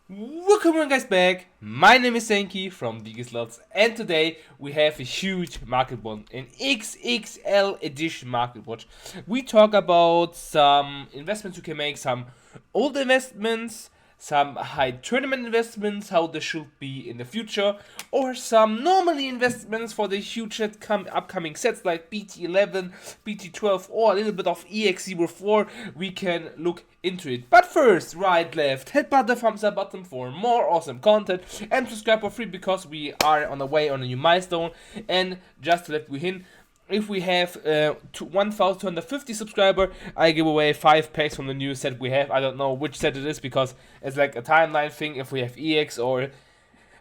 Welcome guys back, my name is Senki from Digimon and today we have a huge market watch, an XXL edition market watch. We talk about some investments you can make, some old investments, some high tournament investments, how they should be in the future, or some normally investments for the huge upcoming sets like BT11, BT12, or a little bit of EX04. We can look into it. But first, right, left, hit the thumbs up button for more awesome content and subscribe for free because we are on the way on a new milestone. And just to let you in, if we have 1,250 subscriber, I give away 5 packs from the new set we have. I don't know which set it is because it's like a timeline thing. If we have EX or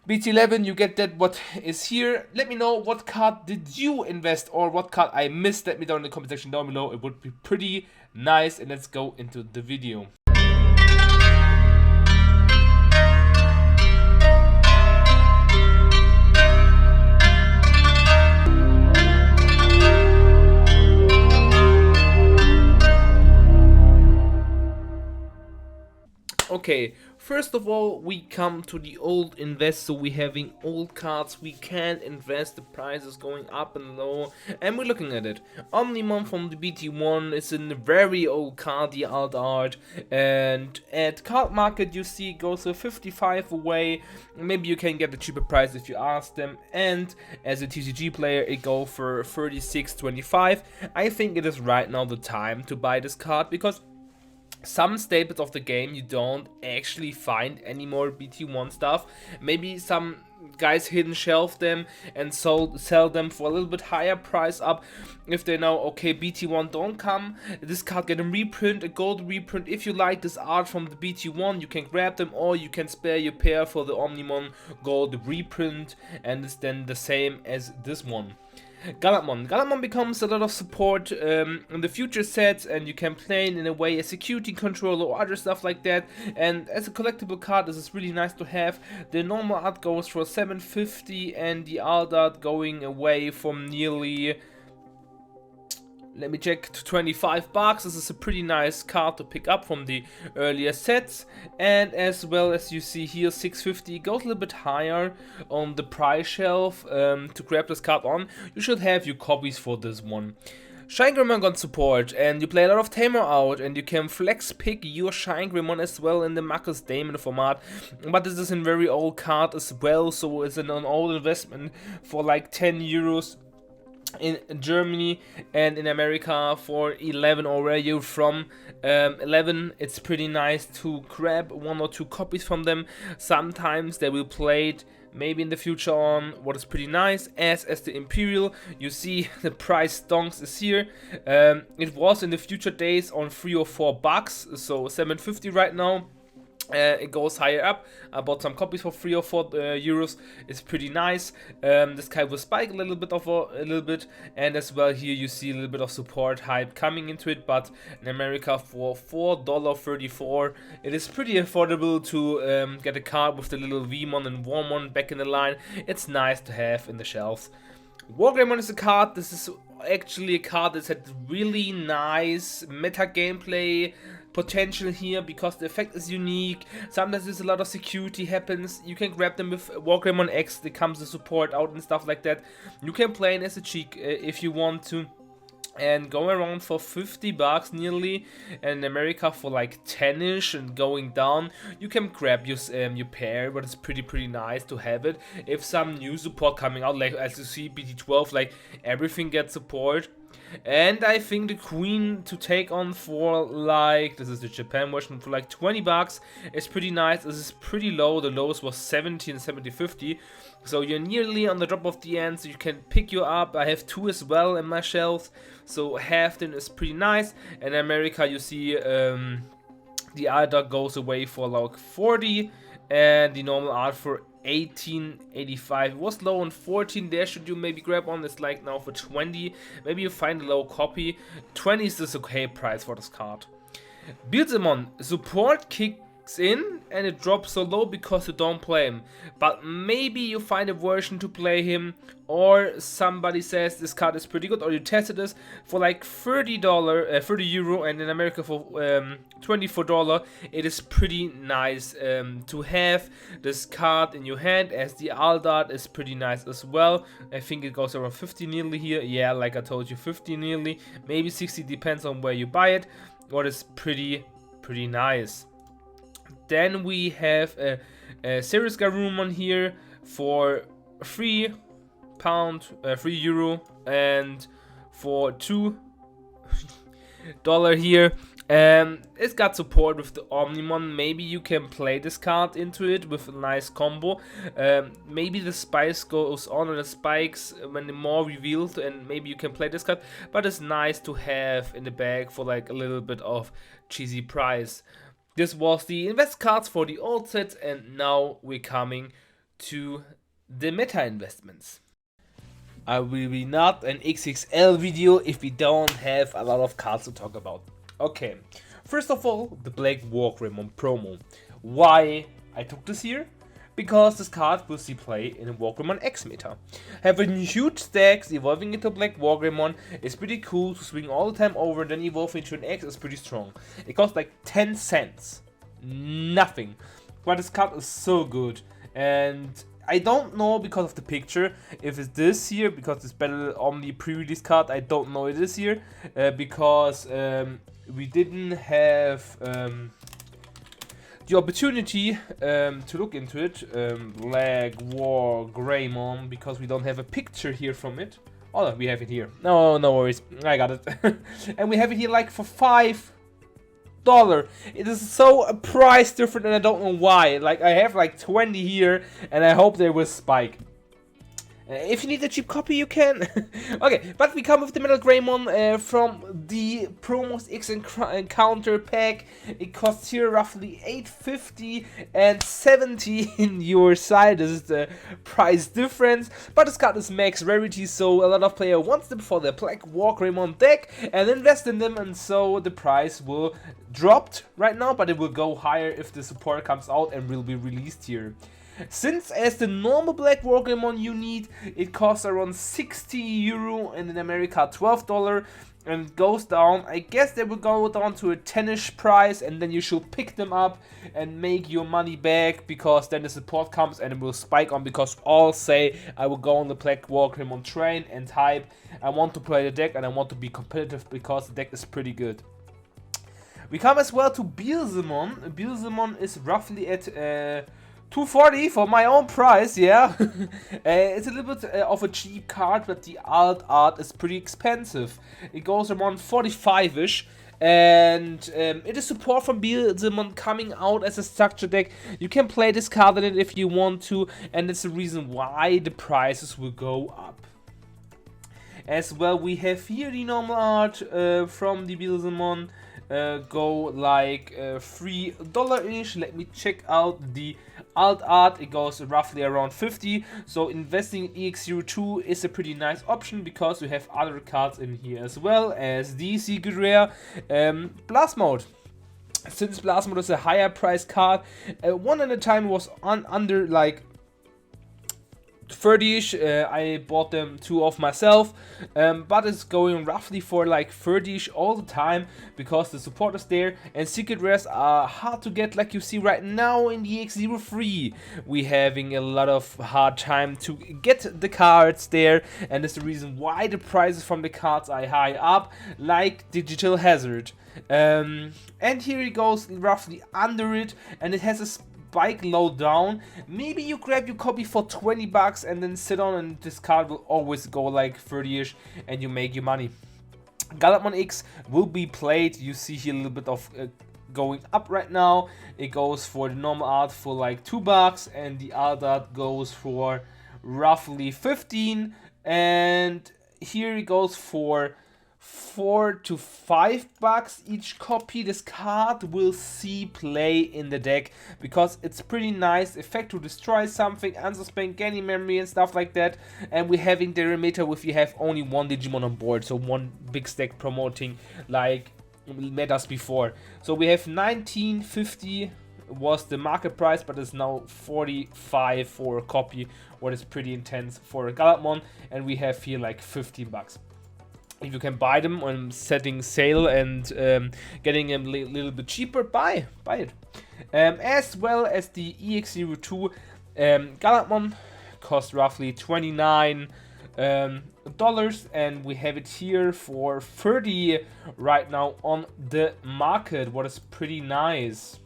BT11, you get that what is here. Let me know what card did you invest or what card I missed. Let me know in the comment section down below. It would be pretty nice. And let's go into the video. Okay, first of all, we come to the old invest, so we having old cards, we can't invest, the price is going up and low, and we're looking at it. Omnimon from the BT1 is in a very old card, the alt art, and at card market you see it goes for 55 away, maybe you can get a cheaper price if you ask them, and as a TCG player it go for 36.25. I think it is right now the time to buy this card because some staples of the game you don't actually find any more BT1 stuff. Maybe some guys hidden shelf them and sell them for a little bit higher price up if they know, okay, BT1 don't come, this card get a reprint, a gold reprint. If you like this art from the BT1, you can grab them, or you can spare your pair for the Omnimon gold reprint, and it's then the same as this one. Galantmon becomes a lot of support in the future sets, and you can play it in a way as security controller or other stuff like that. And as a collectible card, this is really nice to have. The normal art goes for 750 and the alt art going away from nearly, let me check, to 25 bucks. This is a pretty nice card to pick up from the earlier sets. And as well as you see here, 650 goes a little bit higher on the price shelf. To grab this card on, you should have your copies for this one. Shine got support, and you play a lot of Tamer out, and you can flex pick your Shine as well in the Marcus Damon format. But this is a very old card as well, so it's an old investment for like 10 euros. In Germany and in America for 11 already. From 11 it's pretty nice to grab 1 or 2 copies from them. Sometimes they will play it maybe in the future on, what is pretty nice as the Imperial. You see the price stonks is here. It was in the future days on 3 or 4 bucks, so 750 right now. It goes higher up. I bought some copies for 3 or 4 euros. It's pretty nice. This guy will spike a little bit, and as well here you see a little bit of support hype coming into it. But in America for $4.34, it is pretty affordable to get a card with the little Vmon and Warmon back in the line. It's nice to have in the shelves. Wargreymon is a card. This is actually a card that's had really nice meta gameplay potential here because the effect is unique. Sometimes there's a lot of security happens. You can grab them with Wargreymon X. There comes the support out and stuff like that. You can play it as a cheek if you want to. And go around for 50 bucks nearly, and in America for like 10ish and going down. You can grab your pair, but it's pretty nice to have it. If some new support coming out, like as you see BT12, like everything gets support. And I think the Queen to take on for like, this is the Japan version, for like 20 bucks is pretty nice. This is pretty low. The lowest was 70 and 70.50. So you're nearly on the drop of the end, so you can pick you up. I have 2 as well in my shelves, so half them is pretty nice. And in America you see the art goes away for like 40 and the normal art for 18.85. It was low on 14. There should you maybe grab one. It's like now for 20. Maybe you find a low copy. 20 is this okay price for this card. Digimon support kick in and it drops so low because you don't play him. But maybe you find a version to play him, or somebody says this card is pretty good, or you tested this for like $30, 30 euro, and in America for $24. It is pretty nice to have this card in your hand, as the alt art is pretty nice as well. I think it goes around 50 nearly here. Yeah, like I told you, 50 nearly, maybe 60, depends on where you buy it. What is pretty nice. Then we have a Series Garurumon here for £3, €3, and for $2 here. It's got support with the Omnimon. Maybe you can play this card into it with a nice combo. Maybe the spice goes on and the spikes when the more revealed, and maybe you can play this card. But it's nice to have in the bag for like a little bit of cheesy price. This was the invest cards for the old sets, and now we're coming to the meta investments. I will be not an XXL video if we don't have a lot of cards to talk about. Okay, first of all, the Black Wargreymon promo. Why I took this here? Because this card will see play in a Wargreymon X meta. Having huge stacks, evolving into Black Wargreymon is pretty cool to swing all the time over, and then evolve into an X is pretty strong. It costs like 10 cents. Nothing. But this card is so good. And I don't know because of the picture if it's this here, because it's Battle Omni pre-release card. I don't know it is here. Because we didn't have the opportunity to look into it, Black Wargreymon, because we don't have a picture here from it. Oh, no, we have it here. No worries, I got it. And we have it here like for $5. It is so a price different, and I don't know why. Like, I have like 20 here, and I hope they will spike. If you need a cheap copy, you can. Okay, but we come with the Metal Greymon from the Promos X Encounter pack. It costs here roughly $8.50 and $70 in your side. This is the price difference. But this card is max rarity, so a lot of players wants them for their Black Wargreymon deck and invest in them, and so the price will drop right now, but it will go higher if the support comes out and will be released here. Since as the normal Black Wargreymon you need, it costs around 60 euro, and in America $12, and goes down. I guess they will go down to a 10ish price, and then you should pick them up and make your money back, because then the support comes and it will spike on, because all say I will go on the Black Wargreymon train and hype. I want to play the deck and I want to be competitive because the deck is pretty good. We come as well to Beelzemon. Beelzemon is roughly at $2.40 for my own price, yeah. It's a little bit of a cheap card, but the alt art is pretty expensive. It goes around 45ish, and it is support from Beelzemon coming out as a structure deck. You can play this card in it if you want to, and that's the reason why the prices will go up. As well, we have here the normal art from the Beelzemon. Go like $3-ish. Let me check out the alt art. It goes roughly around 50. So investing in EX02 is a pretty nice option, because we have other cards in here as well, as the Secret Rare Blast Mode. Since Blast Mode is a higher price card, one at a time was under like 30ish. I bought them 2 of myself, but it's going roughly for like 30ish all the time, because the support is there, and secret rares are hard to get, like you see right now in the X03. We having a lot of hard time to get the cards there, and that's the reason why the prices from the cards are high up, like Digital Hazard. And here it goes roughly under it, and it has a spike low down. Maybe you grab your copy for $20 and then sit on, and this card will always go like 30ish, and you make your money. Galapmon X will be played. You see here a little bit of going up right now. It goes for the normal art for like $2, and the alt art goes for roughly 15, and here it goes for $4 to $5 each copy. This card will see play in the deck, because it's pretty nice effect to destroy something, unsuspend, gaining memory and stuff like that. And we're having the remitter if you have only one Digimon on board, so one big stack promoting like metas before. So we have 1950 was the market price, but it's now 45 for a copy, what is pretty intense for a Galatmon, and we have here like 15 bucks. If you can buy them on setting sale and getting them a little bit cheaper, buy it. As well as the EX02 Galatmon, cost roughly $29 dollars, and we have it here for 30 right now on the market, what is pretty nice.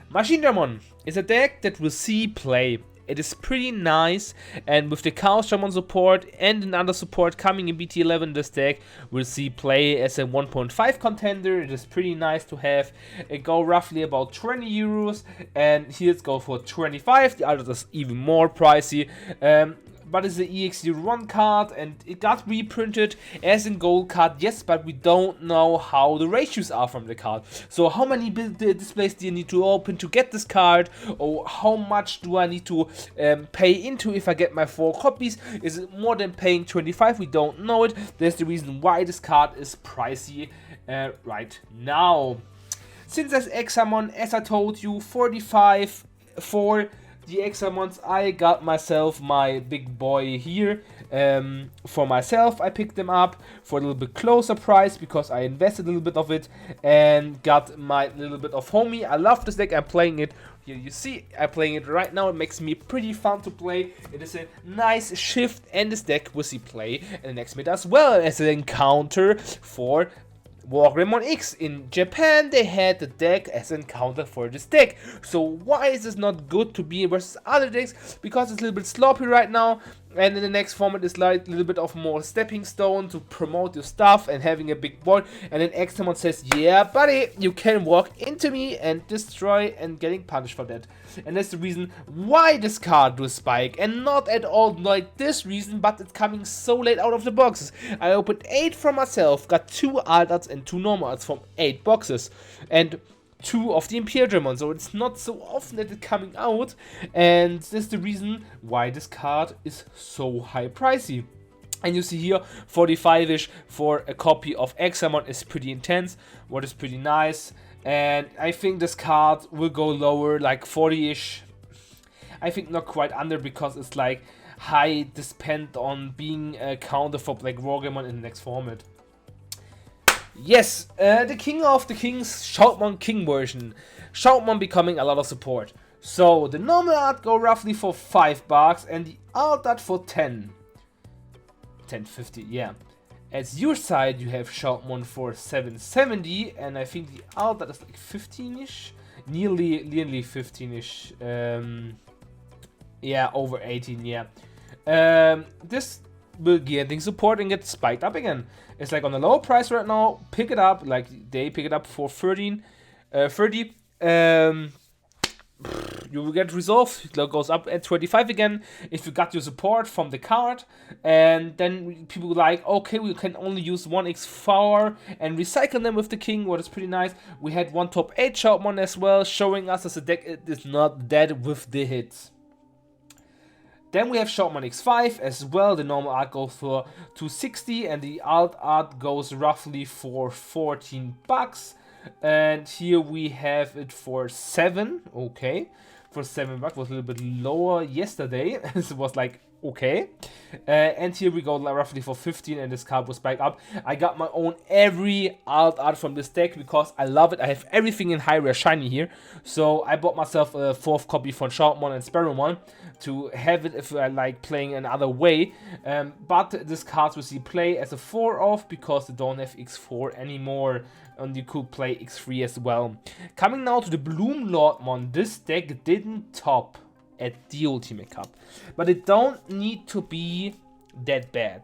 Machine Dramon is a deck that will see play. It is pretty nice, and with the Chaos Dramon support and another support coming in BT11, this deck will see play as a 1.5 contender. It is pretty nice to have. It go roughly about 20 euros, and here it goes for 25. The other is even more pricey. But it's an EX01 card, and it got reprinted as a gold card, yes, but we don't know how the ratios are from the card. So how many displays do you need to open to get this card, or how much do I need to pay into if I get my 4 copies? Is it more than paying 25? We don't know it. That's the reason why this card is pricey right now. Since there's Examon, as I told you, 45 for the Examons, I got myself my big boy here. For myself, I picked them up for a little bit closer price because I invested a little bit of it and got my little bit of homie. I love this deck. I'm playing it. Here you see, I'm playing it right now. It makes me pretty fun to play. It is a nice shift, and this deck will see play in the next meta as well as an encounter for Wargreymon X. In Japan, they had the deck as an encounter for this deck. So why is this not good to be versus other decks? Because it's a little bit sloppy right now, and in the next format is like a little bit of more stepping stone to promote your stuff and having a big board. And then Xamon says, yeah buddy, you can walk into me and destroy, and getting punished for that. And that's the reason why this card will spike, and not at all like this reason, but it's coming so late out of the boxes. I opened 8 for myself, got 2 alt arts and 2 normal arts from 8 boxes, and 2 of the Imperial, so it's not so often that it's coming out, and that's the reason why this card is so high pricey. And you see here, 45-ish for a copy of Examon is pretty intense, what is pretty nice. And I think this card will go lower, like 40-ish. I think not quite under, because it's like high depend on being a counter for like Wargreymon in the next format. Yes, the King of the Kings, Shoutmon King version. Shoutmon becoming a lot of support. So the normal art go roughly for 5 bucks, and the alt art for 10. 10.50, yeah. As your side, you have Shoutmon for 770, and I think the alt art is like 15-ish, nearly 15-ish. Yeah, over 18, yeah. This will getting support and get spiked up again. It's like on a low price right now. Pick it up, like they pick it up for 30. You will get resolved. It goes up at 25 again if you got your support from the card. And then people like, okay, we can only use 1x4 and recycle them with the king, what is pretty nice. We had one top 8 Shoutmon as well, showing us as a deck it is not dead with the hits. Then we have Shoutmon X5 as well. The normal art goes for 260 and the alt art goes roughly for 14 bucks. And here we have it for 7. Okay, for 7 bucks. Was a little bit lower yesterday. It was like okay. And here we go roughly for 15, and this card was back up. I got my own every alt art from this deck because I love it. I have everything in high rare shiny here, so I bought myself a 4th copy from Shoutmon and Sparrowmon to have it if I like playing another way. But this card will see play as a 4 off because they don't have X4 anymore, and you could play X3 as well. Coming now to the Bloom Lordmon, this deck didn't top at the Ultimate Cup, but it don't need to be that bad.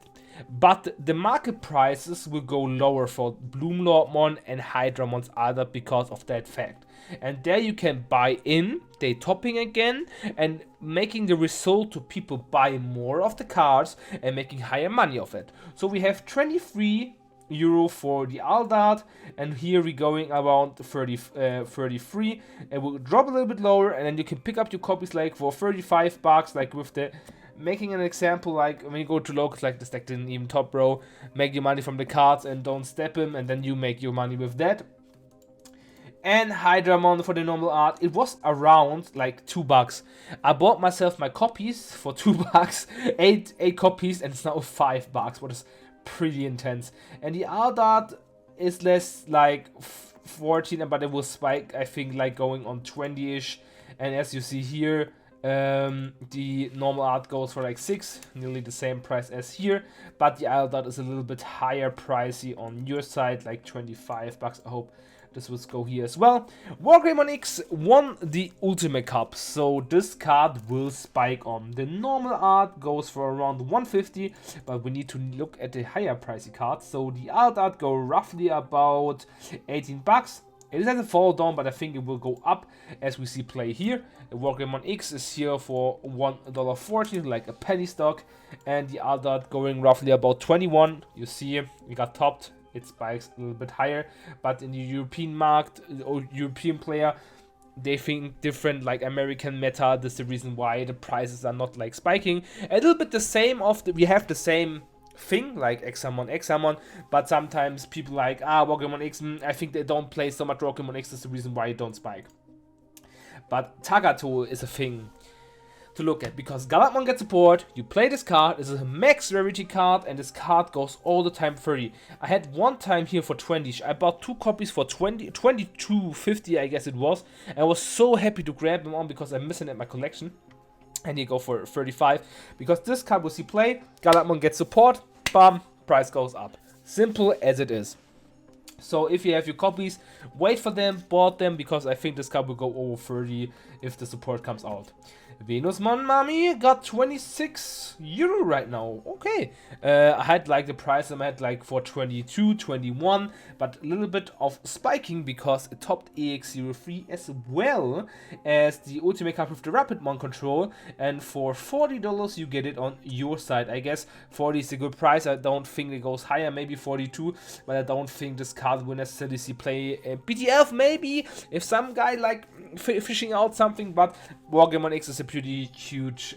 But the market prices will go lower for Bloom Lordmon and Hydramons either because of that fact. And there you can buy in, they topping again, and making the result to people buy more of the cards and making higher money of it. So we have 23 euro for the alt art, and here we're going around 33, and we'll drop a little bit lower, and then you can pick up your copies like for 35 bucks, like with the making an example, like when you go to locals, like this deck didn't even top, bro. Make your money from the cards and don't step him, and then you make your money with that. and Hydramon for the normal art. It was around like $2. I bought myself my copies for $2, eight copies, and it's now $5, what is pretty intense. And the art is less like 14, but it will spike, I think, like going on 20-ish. And as you see here, the normal art goes for like 6, nearly the same price as here, but the art is a little bit higher pricey on your side, like $25. I hope this will go here as well. Wargreymon X won the Ultimate Cup, so this card will spike on. The normal art goes for around 150, but we need to look at the higher pricey cards. So the art go roughly about $18. It hasn't fallen down, but I think it will go up as we see play here. The Wargreymon X is here for $1.40, like a penny stock, and the art going roughly about 21. You see, we got topped. It spikes a little bit higher, but in the European market or European player, they think different, like American meta. That's the reason why the prices are not like spiking. A little bit the same we have the same thing like Examon, but sometimes people like Wargreymon X. I think they don't play so much Wargreymon X. That's the reason why it don't spike. But Tagato is a thing to look at, because Galapmon gets support, you play this card, this is a max rarity card, and this card goes all the time 30. I had one time here for 20, I bought 2 copies for 22.50 I guess it was, and I was so happy to grab them on because I'm missing it in my collection. And you go for 35, because this card will see play, Galapmon gets support, bam, price goes up. Simple as it is. So if you have your copies, wait for them, bought them, because I think this card will go over 30 if the support comes out. Venusmon Mami got €26 right now. Okay. I had like the price I had like for 22, 21, but a little bit of spiking because it topped EX03 as well as the Ultimate Cup with the Rapidmon control. And for $40 you get it on your side. I guess 40 is a good price. I don't think it goes higher, maybe 42, but I don't think this card will necessarily see play. BT11 maybe, if some guy like fishing out something, but Wargreymon X is a pretty huge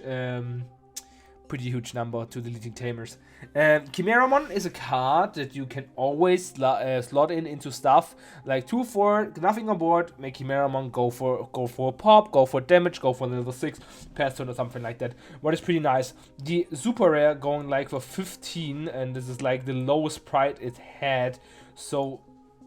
number to deleting tamers. Chimeramon is a card that you can always slot into stuff like 2 for nothing on board. Make Chimeramon go for a pop, go for damage, go for level 6 pass turn or something like that. What is pretty nice. The super rare going like for 15, and this is like the lowest price it had. So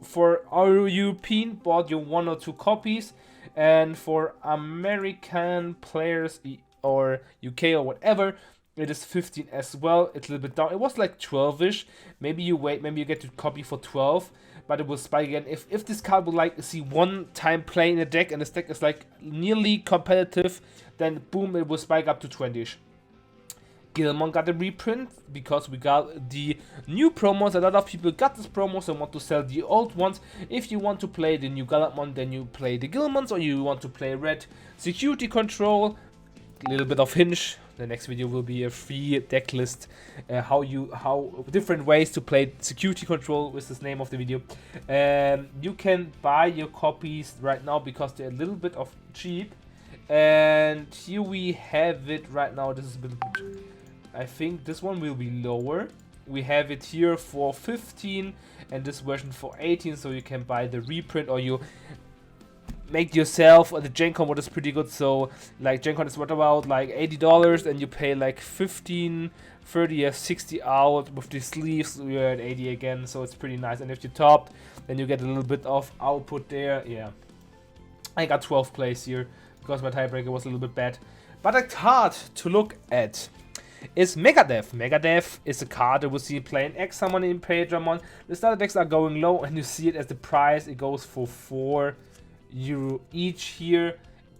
for our European, bought you 1 or 2 copies. And for American players or UK or whatever, it is 15 as well. It's a little bit down. It was like 12-ish. Maybe you wait, maybe you get to copy for 12, but it will spike again. If this card would like see one time play in a deck and this deck is like nearly competitive, then boom, it will spike up to 20-ish. Gilmon got a reprint because we got the new promos. A lot of people got this promos and want to sell the old ones. If you want to play the new Galapmon, then you play the Gilmons, or you want to play red security control, a little bit of hinge. The next video will be a free deck list, how different ways to play security control is the name of the video. You can buy your copies right now because they're a little bit of cheap. And here we have it right now. This is a bit, I think this one will be lower. We have it here for 15 and this version for 18, so you can buy the reprint or you make yourself. The Gencon one is pretty good, so like Gencon is what about like $80 and you pay like 15, 30 or 60 out with the sleeves. You're at 80 again, so it's pretty nice. And if you topped, then you get a little bit of output there. Yeah, I got 12th place here because my tiebreaker was a little bit bad. But a card to look at is Megadeth. Megadeth is a card that we'll see playing Examon in Paydramon. The starter decks are going low and you see it as the price. It goes for €4 each here,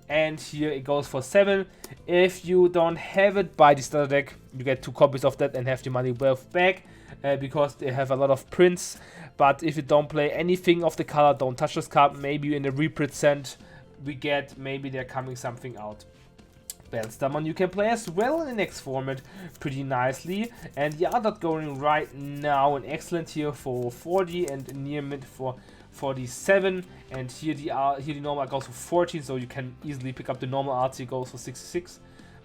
and here it goes for 7. If you don't have it, buy the starter deck. You get 2 copies of that and have your money well back because they have a lot of prints. But if you don't play anything of the color, don't touch this card. Maybe in the represent we get, maybe they're coming something out. Bellstamon you can play as well in the next format pretty nicely, and the other going right now an excellent here for 40 and near mid for 47, and here the normal goes for 14, so you can easily pick up the normal RC goes for 66.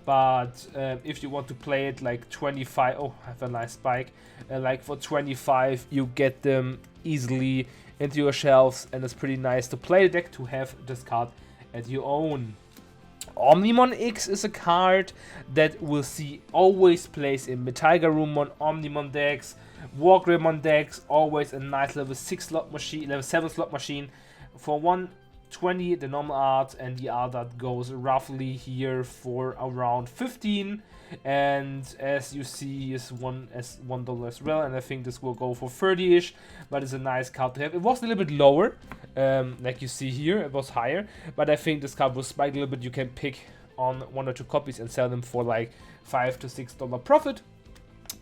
But if you want to play it like 25, oh, I have a nice spike, like for 25 you get them easily into your shelves, and it's pretty nice to play the deck to have this card at your own. Omnimon X is a card that will see always plays in Metalgarurumon, Omnimon decks, Wargreymon decks, always a nice level 6 slot machine, level 7 slot machine for 120 the normal art, and the art that goes roughly here for around 15, and as you see is $1 as well, and I think this will go for 30ish, but it's a nice card to have. It was a little bit lower, like you see here, it was higher, but I think this card will spike a little bit. You can pick on 1 or 2 copies and sell them for like $5 to $6 profit.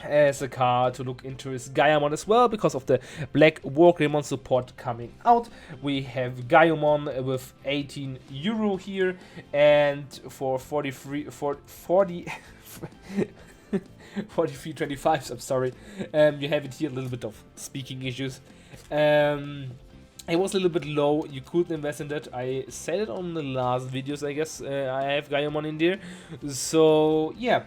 As a card to look into is Gaiamon as well, because of the Black Wargreymon support coming out. We have Gaiamon with 18 euro here, and for 43.25, I'm sorry, you have it here. A little bit of speaking issues. It was a little bit low. You could invest in that. I said it on the last videos, I guess. I have Gaiamon in there, so yeah.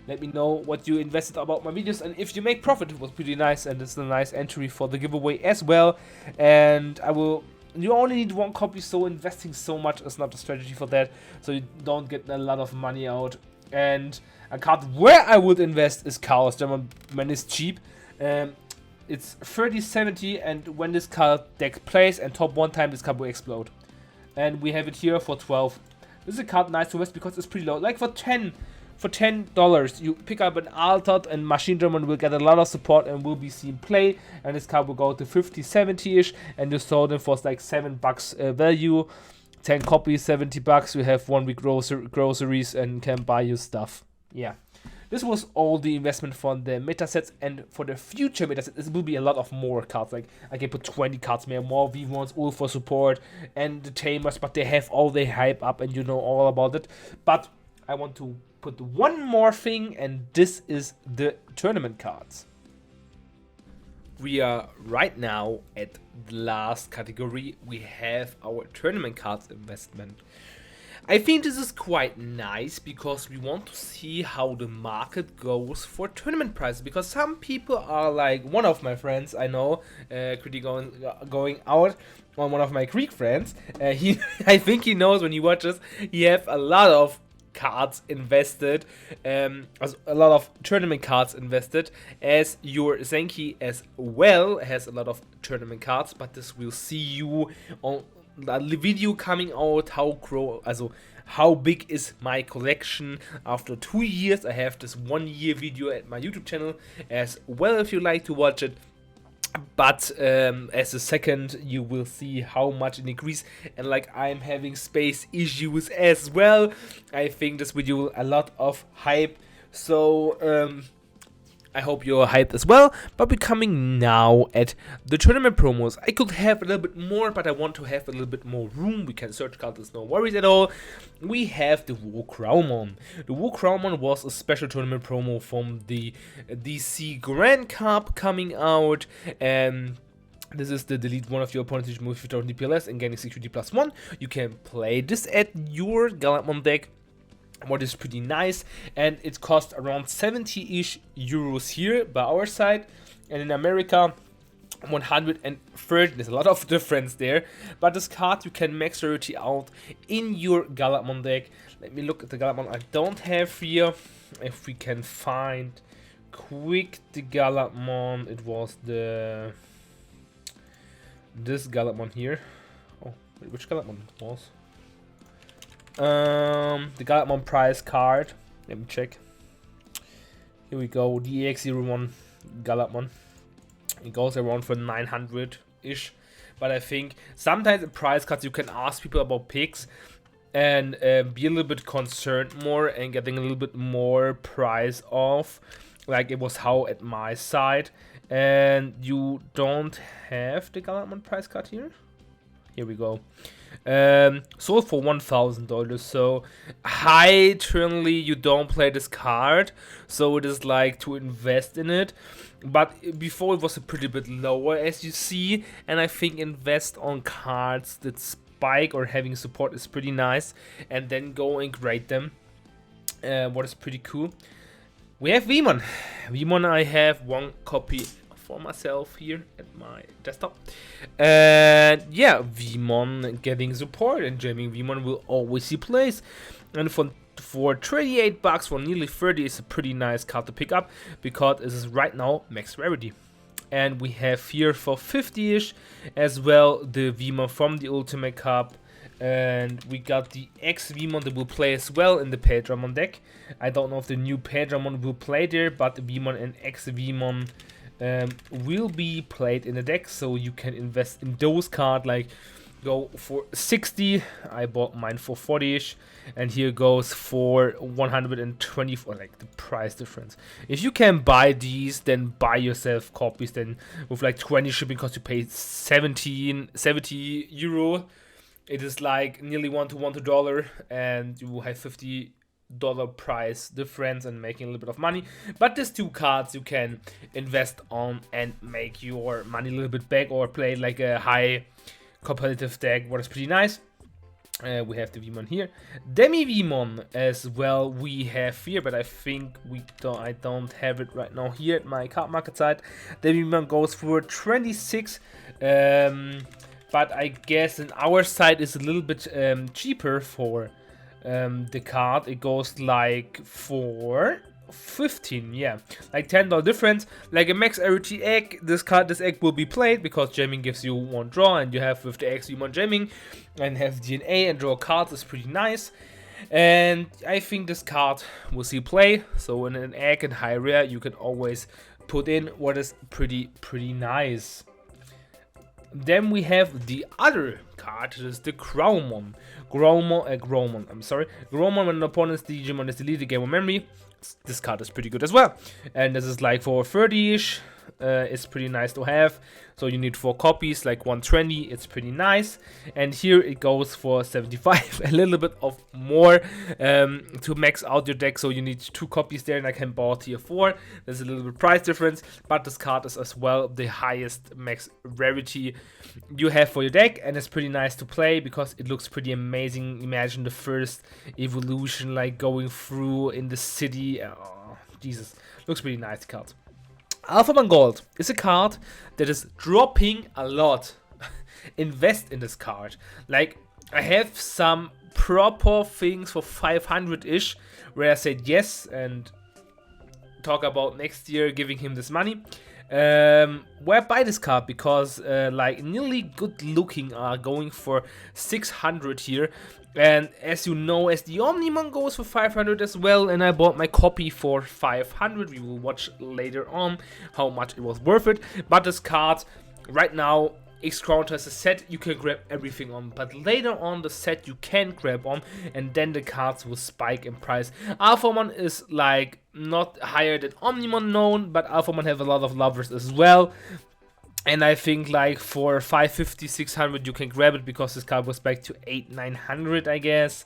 Let me know what you invested about my videos, and if you make profit. It was pretty nice, and it's a nice entry for the giveaway as well. And you only need 1 copy, so investing so much is not a strategy for that, so you don't get a lot of money out. And a card where I would invest is Chaos Demon when it's cheap. It's 30.70, and when this card deck plays and top 1 time, this card will explode. And we have it here for 12. This is a card nice to invest because it's pretty low, like for $10, you pick up an Altered, and Machine Dramon will get a lot of support and will be seen play, and this card will go to 50-70ish, and you sold them for like $7 value, 10 copies, $70. You have 1 week groceries and can buy you stuff. Yeah, this was all the investment for the meta sets, and for the future meta sets, it will be a lot of more cards. Like I can put 20 cards more V1s, all for support, and the Tamers, but they have all the hype up, and you know all about it. But I want to put 1 more thing, and this is the tournament cards. We are right now at the last category. We have our tournament cards investment. I think this is quite nice because we want to see how the market goes for tournament prices, because some people are like, one of my friends I know, going out on one of my Greek friends, I think he knows when he watches, he have a lot of cards invested, a lot of tournament cards invested, as your Zenki as well has a lot of tournament cards, but this will see you on the video coming out how big is my collection after 2 years. I have this 1 year video at my YouTube channel as well if you like to watch it. But as a second, you will see how much it increases, and like I'm having space issues as well, I think this video a lot of hype, so I hope you're hyped as well. But we're coming now at the tournament promos. I could have a little bit more, but I want to have a little bit more room. We can search cards, no worries at all. We have the Wargreymon. The Wargreymon was a special tournament promo from the DC Grand Cup coming out. This is the delete one of your opponent's moves without DPLS and gaining security +1. You can play this at your Galantmon deck, what is pretty nice, and it costs around 70-ish euros here by our side, and in America 130. There's a lot of difference there, but this card you can max rarity out in your Galantmon deck. Let me look at the Galantmon I don't have here, if we can find quick the Galantmon. It was this Galantmon here. Oh, wait, which Galantmon it was? The Galantmon prize card. Let me check. Here we go. The EX01 Galantmon. It goes around for 900-ish. But I think sometimes in prize cards you can ask people about picks and be a little bit concerned more and getting a little bit more price off. Like it was how at my side. And you don't have the Galantmon prize card here? Here we go. Sold for $1,000, so eternally you don't play this card, so it is like to invest in it. But before it was a pretty bit lower, as you see, and I think invest on cards that spike or having support is pretty nice, and then go and grade them. What is pretty cool, we have Vmon. I have 1 copy for myself here at my desktop. And yeah, Vmon getting support, and jamming Vmon will always see plays. And for 38 bucks, for nearly 30, is a pretty nice card to pick up, because it is right now max rarity. And we have here for 50-ish as well the Vmon from the Ultimate Cup. And we got the X Vmon that will play as well in the Paydramon deck. I don't know if the new Paydramon will play there, but the Vmon and X Vmon will be played in the deck, so you can invest in those cards. Like, go for 60. I bought mine for 40-ish, and here goes for 120 for like the price difference. If you can buy these, then buy yourself copies. Then with like 20 shipping costs, you pay 70 euro. It is like nearly $1 to $2, and you will have $50 price difference and making a little bit of money. But these two cards you can invest on and make your money a little bit back, or play like a high competitive deck, what is pretty nice. We have the Vmon here, Demi Vmon as well we have here, but I think I don't have it right now here at my card market side. Demi Vmon goes for 26, but I guess in our side is a little bit cheaper for the card. It goes like for 15, yeah, like $10 difference. Like a max rarity egg, this egg will be played, because jamming gives you one draw, and you have with the X Vmon jamming and have DNA and draw cards is pretty nice. And I think this card will see play, so in an egg and high rare you can always put in what is pretty nice. Then we have the other card, that is the Growmon. Growmon, when an opponent's Digimon is deleted game of memory. This card is pretty good as well. And this is like for 30-ish. It's pretty nice to have. So you need 4 copies, like 120. It's pretty nice. And here it goes for 75, a little bit of more to max out your deck. So you need 2 copies there, and I can buy tier 4. There's a little bit price difference, but this card is as well the highest max rarity you have for your deck, and it's pretty nice to play because it looks pretty amazing. Imagine the first evolution, like going through in the city. Oh, Jesus, looks pretty nice card. Alphamon Gold is a card that is dropping a lot. Invest in this card. Like, I have some proper things for 500-ish where I said yes and talk about next year giving him this money. Where I buy this card because like nearly good looking are going for 600 here. And as you know, as the Omnimon goes for 500 as well, and I bought my copy for 500. We will watch later on how much it was worth it. But this card, right now, X-Crown has a set you can grab everything on, but later on the set you can grab on, and then the cards will spike in price. Alphamon is like not higher than Omnimon known, but Alphamon have a lot of lovers as well. And I think like for 550, 600 you can grab it, because this card was back to 800-900 I guess.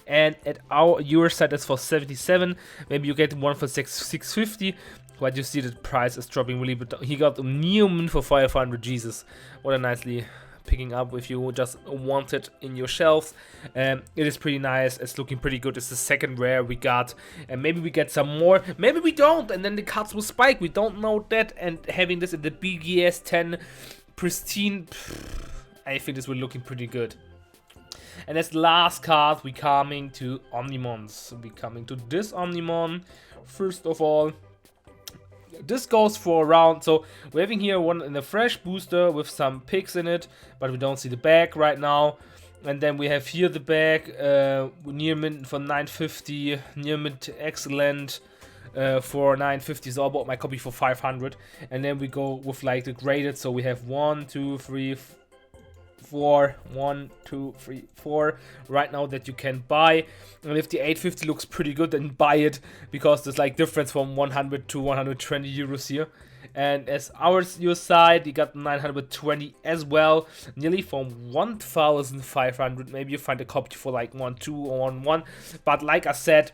And at your side it's for 77. Maybe you get one for 650. But you see the price is dropping really bit. He got a Neomon for 500. Jesus, what a nicely picking up if you just want it in your shelves. It is pretty nice. It's looking pretty good. It's the second rare we got, and maybe we get some more, maybe we don't, and then the cards will spike. We don't know that. And having this in the BGS 10 pristine, I think this will looking pretty good. And as last card, we coming to Omnimons. We coming to this Omnimon. First of all, this goes for around, so we're having here one in a fresh booster with some picks in it, but we don't see the bag right now. And then we have here the bag, near mint for 950, near mint excellent for 950, so I bought my copy for 500. And then we go with like the graded, so we have 1, 2, 3, 4, 1, 2, 3, 4 right now that you can buy. And if the 850 looks pretty good, then buy it, because there's like difference from 100 to 120 euros here. And as your side, you got 920 as well, nearly from 1,500. Maybe you find a copy for like 1, 2 or 1. But like I said,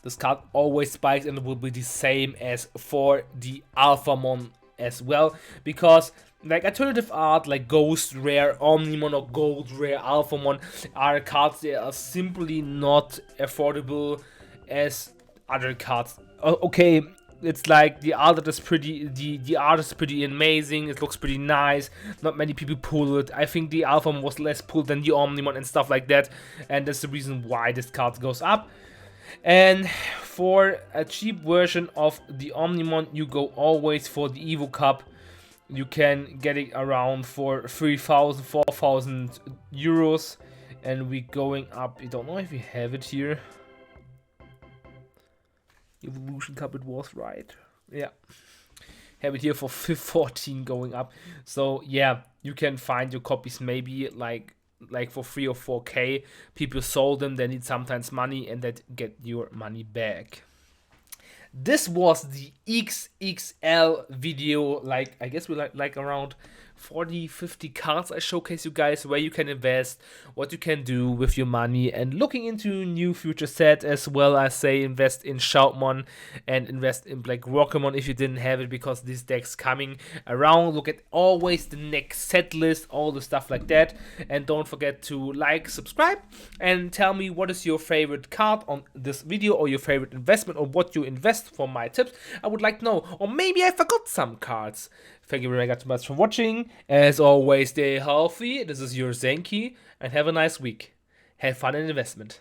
this card always spikes, and it will be the same as for the Alphamon as well, because like alternative art, like Ghost Rare Omnimon or Gold Rare Alphamon, are cards that are simply not affordable as other cards. Okay, it's like the art is pretty, the art is pretty amazing. It looks pretty nice. Not many people pull it. I think the Alpha was less pulled than the Omnimon and stuff like that, and that's the reason why this card goes up. And for a cheap version of the Omnimon, you go always for the Evo Cup. You can get it around for 3,000, 4,000 euros, and we going up. I don't know if we have it here. Evolution Cup, it was right. Yeah, have it here for 14 going up. So yeah, you can find your copies maybe like for 3 or 4k. People sold them, they need sometimes money, and that get your money back. This was the XXL video. Like, I guess we like around 40-50 cards I showcase you guys where you can invest, what you can do with your money, and looking into new future sets, as well as say invest in Shoutmon and invest in Black Rockemon if you didn't have it, because this deck's coming around. Look at always the next set list, all the stuff like that, and don't forget to like, subscribe, and tell me what is your favorite card on this video, or your favorite investment, or what you invest for my tips. I would like to know, or maybe I forgot some cards. Thank you very much for watching. As always, stay healthy. This is your Zenki, and have a nice week. Have fun in investment.